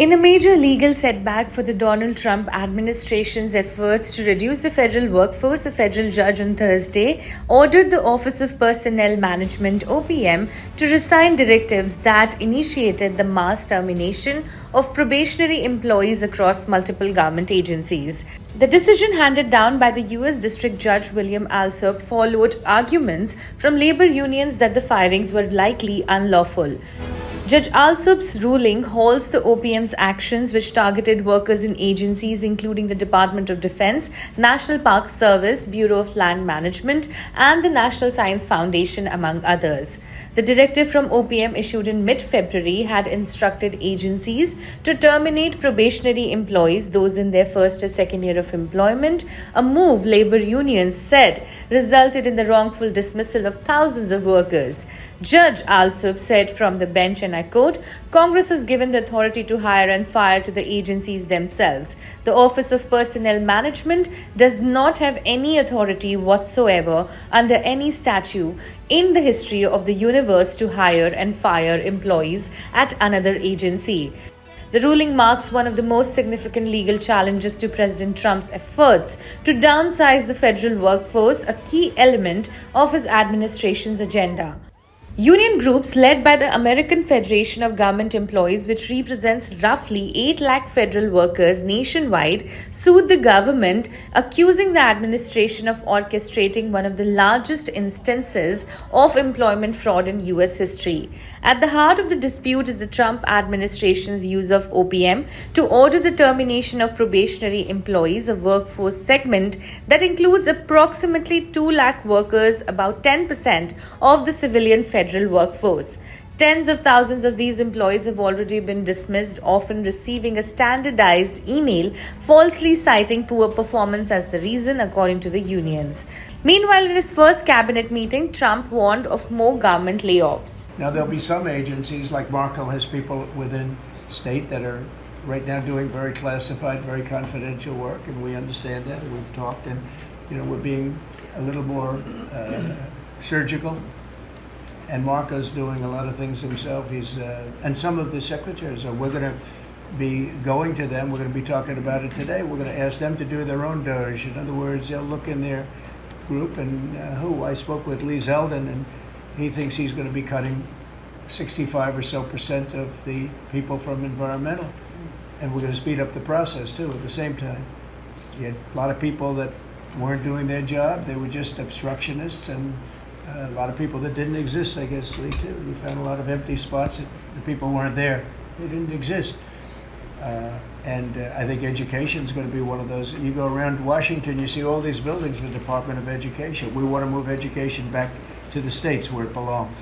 In a major legal setback for the Donald Trump administration's efforts to reduce the federal workforce, a federal judge on Thursday ordered the Office of Personnel Management (OPM) to rescind directives that initiated the mass termination of probationary employees across multiple government agencies. The decision handed down by the U.S. District Judge William Alsup followed arguments from labor unions that the firings were likely unlawful. Judge Alsup's ruling halts the OPM's actions, which targeted workers in agencies including the Department of Defense, National Park Service, Bureau of Land Management, and the National Science Foundation, among others. The directive from OPM, issued in mid-February, had instructed agencies to terminate probationary employees, those in their first or second year of employment, a move labor unions said resulted in the wrongful dismissal of thousands of workers. Judge Alsup said from the bench, and I quote, "Congress has given the authority to hire and fire to the agencies themselves. The Office of Personnel Management does not have any authority whatsoever under any statute in the history of the universe to hire and fire employees at another agency." The ruling marks one of the most significant legal challenges to President Trump's efforts to downsize the federal workforce, a key element of his administration's agenda. Union groups led by the American Federation of Government Employees, which represents roughly 8 lakh federal workers nationwide, sued the government, accusing the administration of orchestrating one of the largest instances of employment fraud in U.S. history. At the heart of the dispute is the Trump administration's use of OPM to order the termination of probationary employees, a workforce segment that includes approximately 2 lakh workers, about 10% of the civilian federal workforce. Tens of thousands of these employees have already been dismissed, often receiving a standardized email falsely citing poor performance as the reason, according to the unions. Meanwhile, in his first cabinet meeting, Trump warned of more government layoffs. Now, there'll be some agencies, like Marco has people within state that are right now doing very classified, very confidential work, and we understand that, and we've talked, and we're being a little more surgical. And Marco's doing a lot of things himself. And some of the secretaries we're going to be going to them. We're going to be talking about it today. We're going to ask them to do their own DOJ. In other words, they'll look in their group and I spoke with Lee Zeldin, and he thinks he's going to be cutting 65% or so of the people from environmental. And we're going to speed up the process too at the same time. You had a lot of people that weren't doing their job. They were just obstructionists, and a lot of people that didn't exist, I guess, Lee, too. We found a lot of empty spots that the people weren't there. They didn't exist. I think education is going to be one of those. You go around Washington, you see all these buildings for the Department of Education. We want to move education back to the states where it belongs.